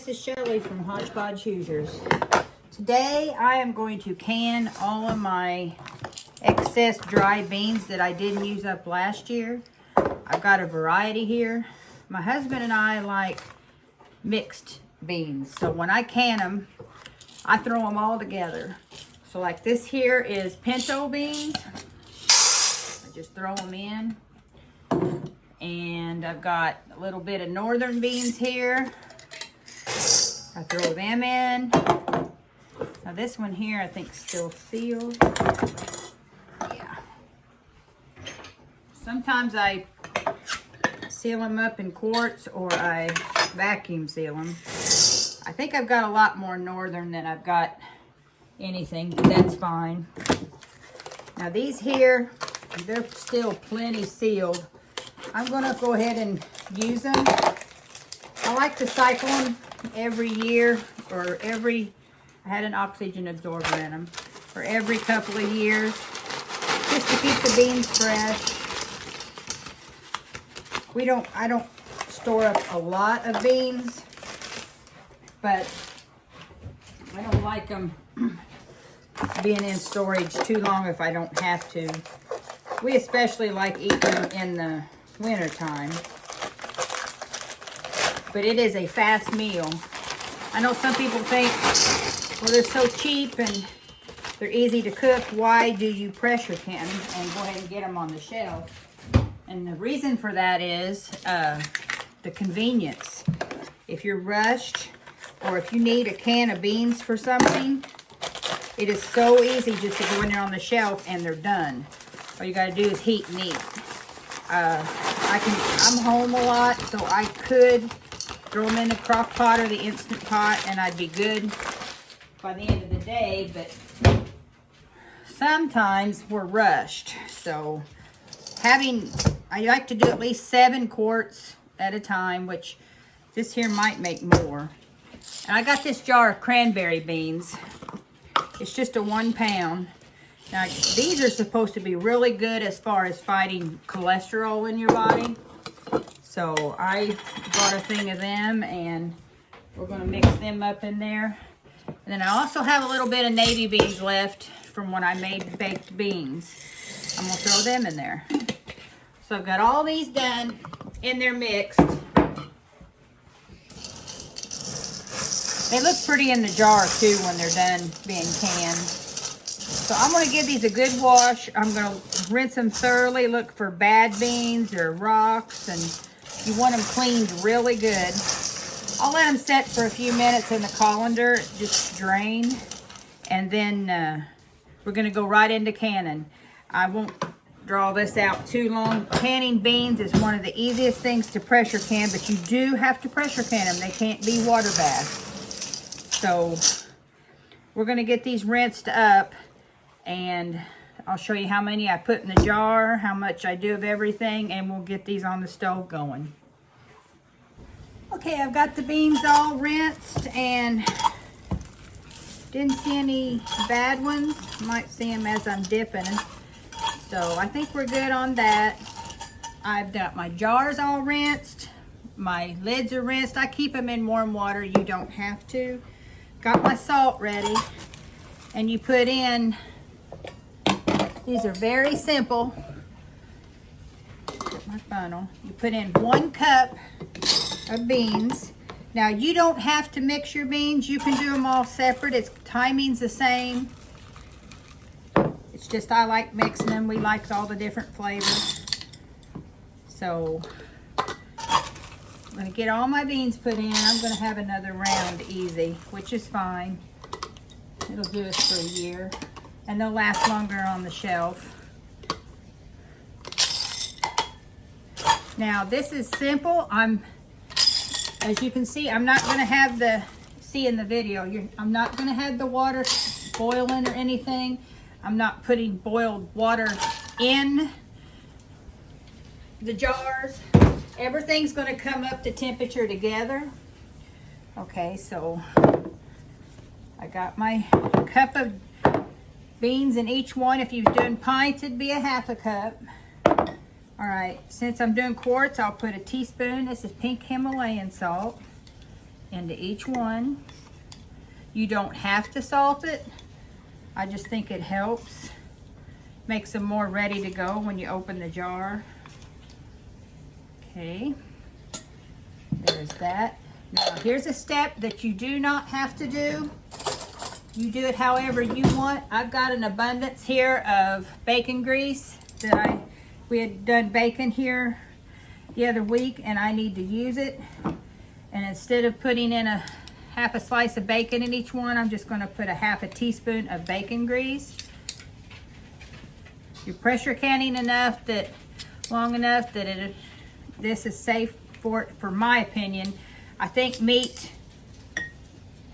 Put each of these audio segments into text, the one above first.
this is Shelley from Hodgepodge Hoosiers. Today I am going to can all of my excess dry beans that I didn't use up last year. I've got a variety here. My husband and I like mixed beans, so when I can them, I throw them all together. So like this here is pinto beans. I just throw them in. And I've got a little bit of northern beans here. I throw them in. Now this one here I think is still sealed. Yeah. Sometimes I seal them up in quarts or I vacuum seal them. I think I've got a lot more northern than I've got anything, but that's fine. Now these here, they're still plenty sealed. I'm gonna go ahead and use them. I like to cycle them every year or I had an oxygen absorber in them, for every couple of years, just to keep the beans fresh. I don't store up a lot of beans, but I don't like them being in storage too long if I don't have to. We especially like eating them in the winter time, but it is a fast meal. I know some people think, well, they're so cheap and they're easy to cook, why do you pressure can them and go ahead and get them on the shelf? And the reason for that is the convenience. If you're rushed or if you need a can of beans for something, it is so easy just to go in there on the shelf and they're done. All you gotta do is heat and eat. I'm home a lot, so I could throw them in the crock pot or the Instant Pot and I'd be good by the end of the day, but sometimes we're rushed. So I like to do at least 7 quarts at a time, which this here might make more. And I got this jar of cranberry beans. It's just a 1 pound. Now, these are supposed to be really good as far as fighting cholesterol in your body. So I bought a thing of them and we're gonna mix them up in there. And then I also have a little bit of navy beans left from when I made baked beans. I'm gonna throw them in there. So I've got all these done in there mixed. They look pretty in the jar too when they're done being canned. So I'm going to give these a good wash. I'm going to rinse them thoroughly, look for bad beans or rocks, and you want them cleaned really good. I'll let them set for a few minutes in the colander, just drain, and then we're going to go right into canning. I won't draw this out too long. Canning beans is one of the easiest things to pressure can, but you do have to pressure can them. They can't be water bathed. So we're going to get these rinsed up. And I'll show you how many I put in the jar, how much I do of everything, and we'll get these on the stove going. Okay, I've got the beans all rinsed and didn't see any bad ones. Might see them as I'm dipping. So I think we're good on that. I've got my jars all rinsed. My lids are rinsed. I keep them in warm water. You don't have to. Got my salt ready. And you put in, these are very simple. Get my funnel. You put in 1 cup of beans. Now you don't have to mix your beans. You can do them all separate. Timing's the same. It's just I like mixing them. We like all the different flavors. So I'm gonna get all my beans put in. I'm gonna have another round easy, which is fine. It'll do us for a year. And they'll last longer on the shelf. Now this is simple. As you can see, I'm not gonna have in the video, I'm not gonna have the water boiling or anything. I'm not putting boiled water in the jars. Everything's gonna come up to temperature together. Okay, so I got my cup of beans in each one. If you're doing pints, it'd be a 1/2 cup. All right, since I'm doing quarts, I'll put a teaspoon. This is pink Himalayan salt into each one. You don't have to salt it. I just think it helps. Makes them more ready to go when you open the jar. Okay, there's that. Now here's a step that you do not have to do. You do it however you want. I've got an abundance here of bacon grease that we had done bacon here the other week, and I need to use it. And instead of putting in a half a slice of bacon in each one, I'm just gonna put a half a teaspoon of bacon grease. You're pressure canning long enough that this is safe for my opinion. I think meat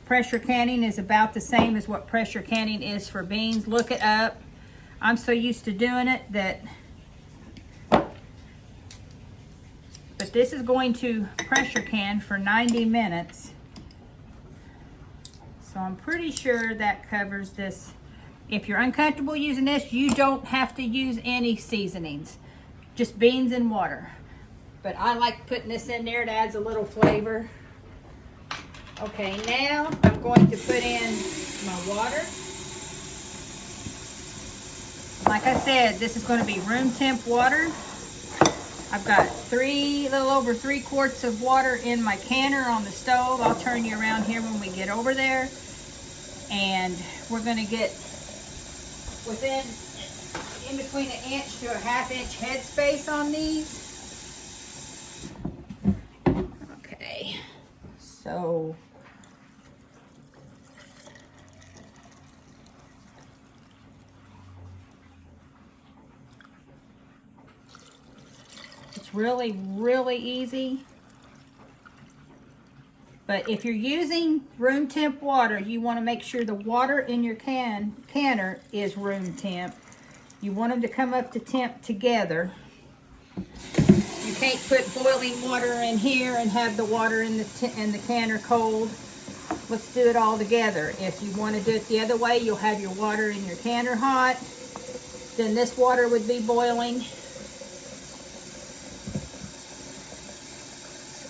pressure canning is about the same as what pressure canning is for beans. Look it up. I'm so used to doing it that, but this is going to pressure can for 90 minutes. So I'm pretty sure that covers this. If you're uncomfortable using this, you don't have to use any seasonings, just beans and water. But I like putting this in there. It adds a little flavor. Okay, now I'm going to put in my water. Like I said, this is going to be room temp water. I've got a little over 3 quarts of water in my canner on the stove. I'll turn you around here when we get over there. And we're going to get in between an inch to a half-inch headspace on these. Okay, so it's really, really easy. But if you're using room temp water, you want to make sure the water in your canner is room temp. You want them to come up to temp together. You can't put boiling water in here and have the water in the canner cold. Let's do it all together. If you want to do it the other way, you'll have your water in your canner hot. Then this water would be boiling.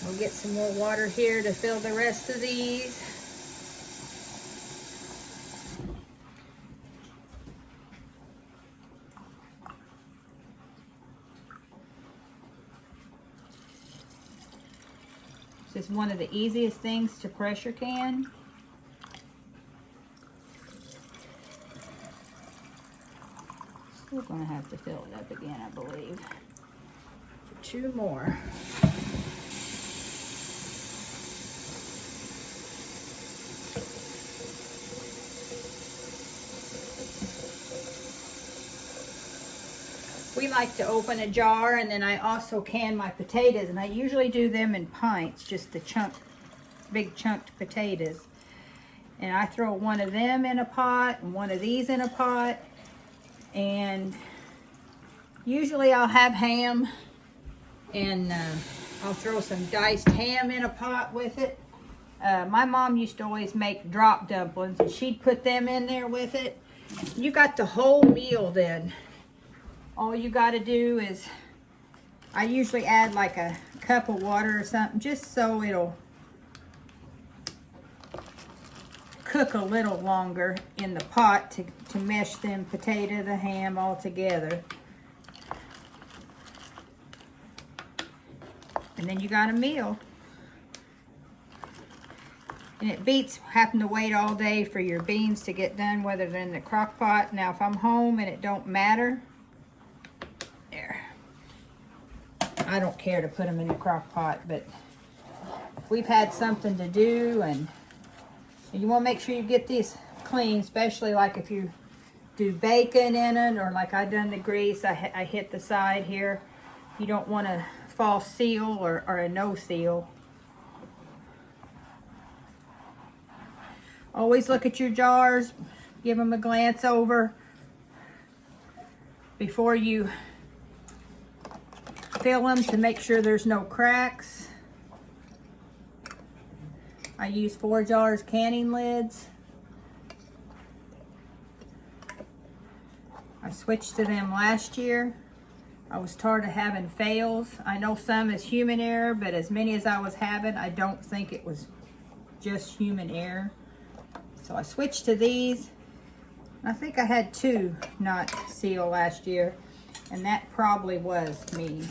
We'll get some more water here to fill the rest of these. This is one of the easiest things to pressure can. Still gonna have to fill it up again, I believe. For 2 more. We like to open a jar, and then I also can my potatoes, and I usually do them in pints, just the big chunked potatoes. And I throw one of them in a pot and one of these in a pot, and usually I'll have ham, and I'll throw some diced ham in a pot with it. My mom used to always make drop dumplings, and she'd put them in there with it. You got the whole meal then. All you got to do is, I usually add like a cup of water or something, just so it'll cook a little longer in the pot to mesh them potato, the ham all together. And then you got a meal. And it beats having to wait all day for your beans to get done, whether they're in the crock pot. Now, if I'm home and it don't matter, there. I don't care to put them in a crock pot, but we've had something to do, and you want to make sure you get these clean, especially like if you do bacon in it, or like I done the grease, I hit the side here. You don't want a false seal or a no seal. Always look at your jars, give them a glance over before you fill them to make sure there's no cracks. I use 4 jars canning lids. I switched to them last year. I was tired of having fails. I know some is human error, but as many as I was having, I don't think it was just human error. So I switched to these. I think I had 2 not seal last year, and that probably was me.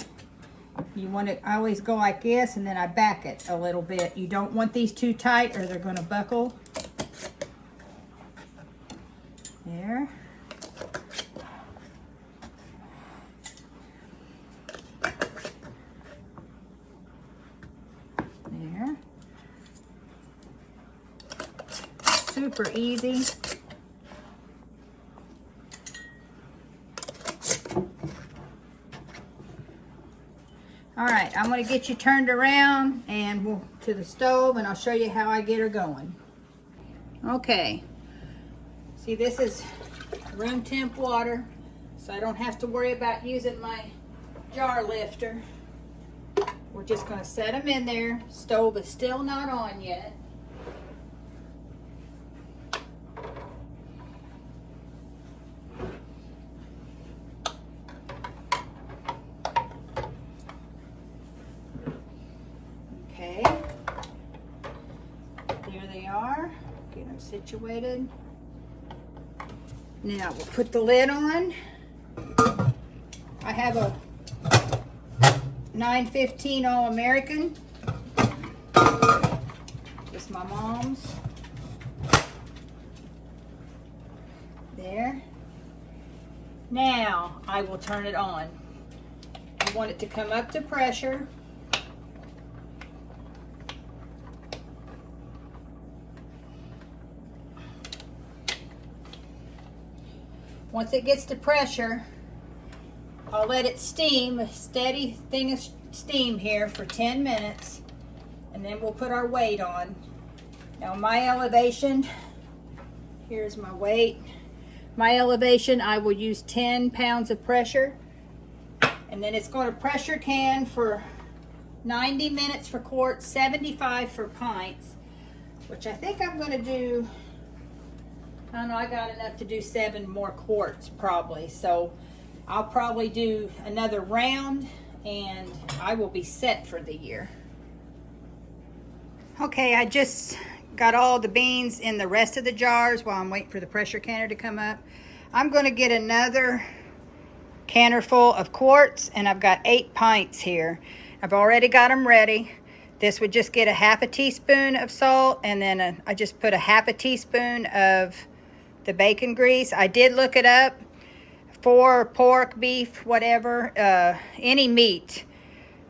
You want to, I always go like this, and then I back it a little bit. You don't want these too tight or they're going to buckle. There. There. Super easy. All right, I'm gonna get you turned around and we'll to the stove, and I'll show you how I get her going. Okay, see, this is room temp water, so I don't have to worry about using my jar lifter. We're just gonna set them in there. Stove is still not on yet. Okay, there they are. Get them situated. Now we'll put the lid on. I have a 915 All-American. Just my mom's. There. Now I will turn it on. I want it to come up to pressure. Once it gets to pressure, I'll let it steam, a steady thing of steam here for 10 minutes, and then we'll put our weight on. Now my elevation, here's my weight. My elevation, I will use 10 pounds of pressure, and then it's going to pressure can for 90 minutes for quarts, 75 for pints, which I think I'm going to do. I don't know, I got enough to do 7 more quarts probably. So I'll probably do another round and I will be set for the year. Okay, I just got all the beans in the rest of the jars while I'm waiting for the pressure canner to come up. I'm going to get another canner full of quarts, and I've got 8 pints here. I've already got them ready. This would just get a half a teaspoon of salt, and then I just put a half a teaspoon of the bacon grease. I did look it up for pork, beef, whatever, any meat.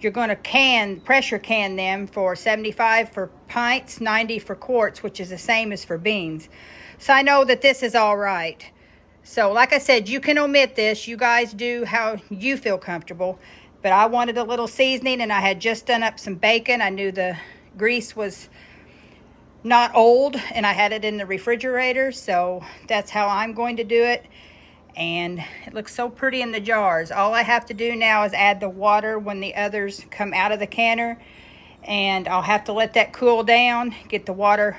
You're going to pressure can them for 75 for pints, 90 for quarts, which is the same as for beans. So I know that this is all right. So like I said, you can omit this. You guys do how you feel comfortable. But I wanted a little seasoning, and I had just done up some bacon. I knew the grease was not old, and I had it in the refrigerator, so that's how I'm going to do it. And it looks so pretty in the jars. All I have to do now is add the water when the others come out of the canner, and I'll have to let that cool down, get the water.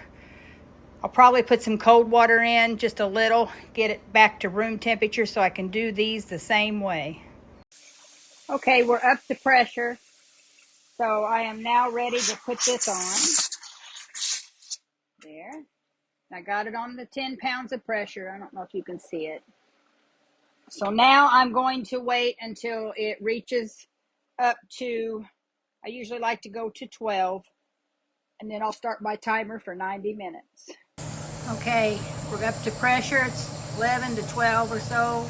I'll probably put some cold water in, just a little, get it back to room temperature so I can do these the same way. Okay, we're up to pressure, so I am now ready to put this on. There. I got it on the 10 pounds of pressure. I don't know if you can see it. So now I'm going to wait until it reaches up to, I usually like to go to 12, and then I'll start my timer for 90 minutes. Okay, we're up to pressure. It's 11 to 12 or so.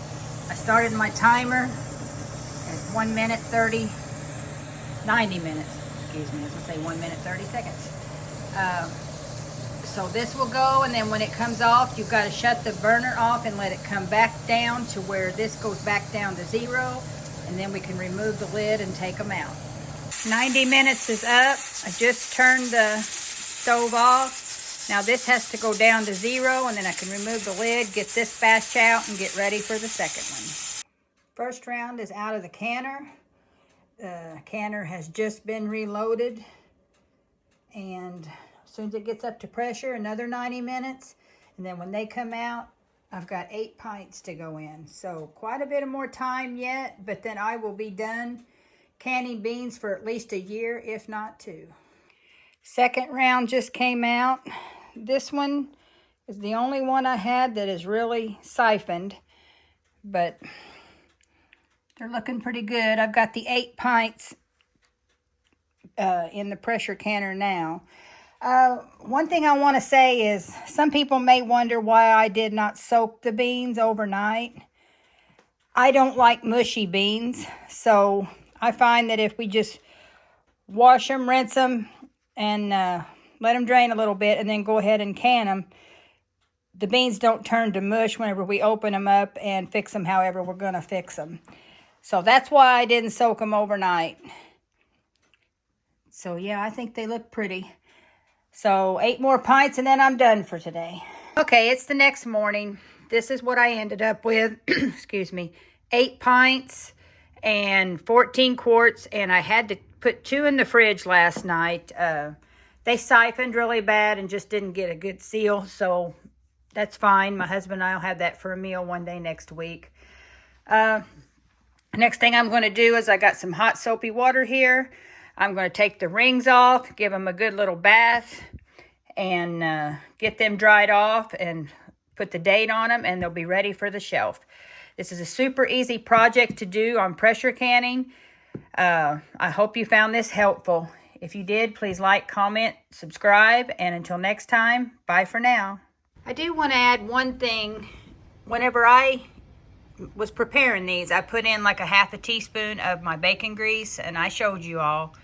I started my timer at 1 minute 30, 90 minutes, excuse me, I was gonna say 1 minute 30 seconds. So this will go, and then when it comes off, you've got to shut the burner off and let it come back down to where this goes back down to 0, and then we can remove the lid and take them out. 90 minutes is up. I just turned the stove off. Now this has to go down to 0, and then I can remove the lid, get this batch out, and get ready for the second one. First round is out of the canner. The canner has just been reloaded, and as soon as it gets up to pressure, another 90 minutes. And then when they come out, I've got 8 pints to go in. So quite a bit of more time yet, but then I will be done canning beans for at least a year, if not 2. Second round just came out. This one is the only one I had that is really siphoned, but they're looking pretty good. I've got the 8 pints in the pressure canner now. One thing I want to say is some people may wonder why I did not soak the beans overnight. I don't like mushy beans, so I find that if we just wash them, rinse them, and let them drain a little bit, and then go ahead and can them, the beans don't turn to mush whenever we open them up and fix them however we're going to fix them. So that's why I didn't soak them overnight. So yeah, I think they look pretty. So 8 more pints and then I'm done for today. Okay, it's the next morning. This is what I ended up with. Excuse me. 8 pints and 14 quarts. And I had to put 2 in the fridge last night. They siphoned really bad and just didn't get a good seal. So that's fine. My husband and I will have that for a meal one day next week. Next thing I'm going to do is I got some hot soapy water here. I'm going to take the rings off, give them a good little bath, and get them dried off and put the date on them, and they'll be ready for the shelf. This is a super easy project to do on pressure canning. I hope you found this helpful. If you did, please like, comment, subscribe, and until next time, bye for now. I do want to add one thing. Whenever I was preparing these, I put in like a half a teaspoon of my bacon grease, and I showed you all.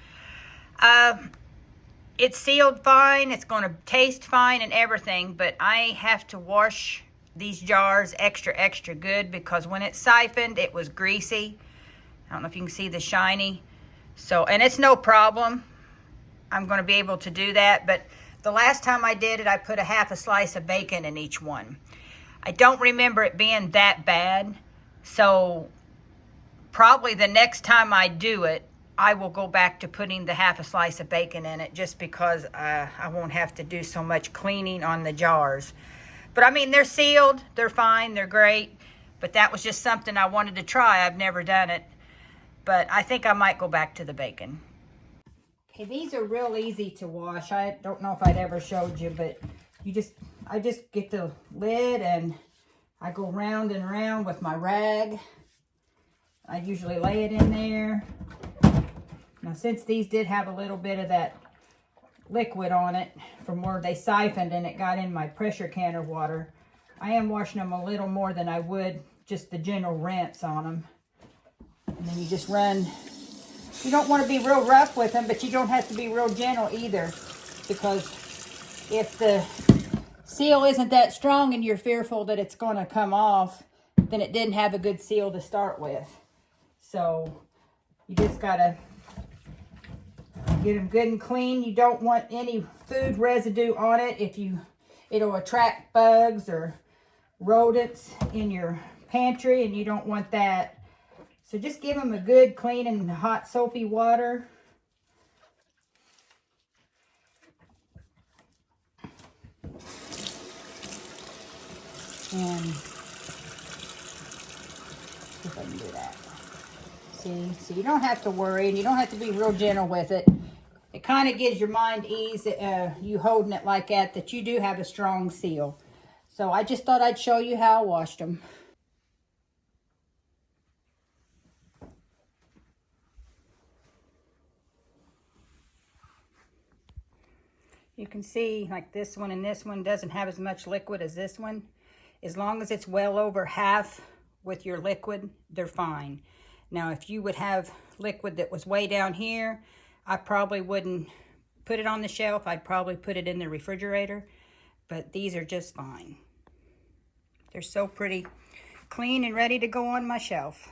It's sealed fine, it's going to taste fine and everything, but I have to wash these jars extra good because when it's siphoned, it was greasy. I don't know if you can see the shiny. So, and it's no problem. I'm going to be able to do that, but the last time I did it, I put a half a slice of bacon in each one. I don't remember it being that bad, so probably the next time I do it, I will go back to putting the half a slice of bacon in it just because I won't have to do so much cleaning on the jars. But I mean, they're sealed, they're fine, they're great. But that was just something I wanted to try. I've never done it. But I think I might go back to the bacon. Okay, these are real easy to wash. I don't know if I'd ever showed you, but I just get the lid and I go round and round with my rag. I usually lay it in there. Now, since these did have a little bit of that liquid on it from where they siphoned and it got in my pressure canner water, I am washing them a little more than I would just the general rinse on them. And then you just run. You don't want to be real rough with them, but you don't have to be real gentle either, because if the seal isn't that strong and you're fearful that it's going to come off, then it didn't have a good seal to start with. So you just got to get them good and clean. You don't want any food residue on it. It'll attract bugs or rodents in your pantry, and you don't want that. So just give them a good clean and hot soapy water. And see if I can do that. See, so you don't have to worry, and you don't have to be real gentle with it. It kind of gives your mind ease, you holding it like that you do have a strong seal. So I just thought I'd show you how I washed them. You can see like this one and this one doesn't have as much liquid as this one. As long as it's well over half with your liquid, they're fine. Now, if you would have liquid that was way down here, I probably wouldn't put it on the shelf. I'd probably put it in the refrigerator, but these are just fine. They're so pretty, clean and ready to go on my shelf.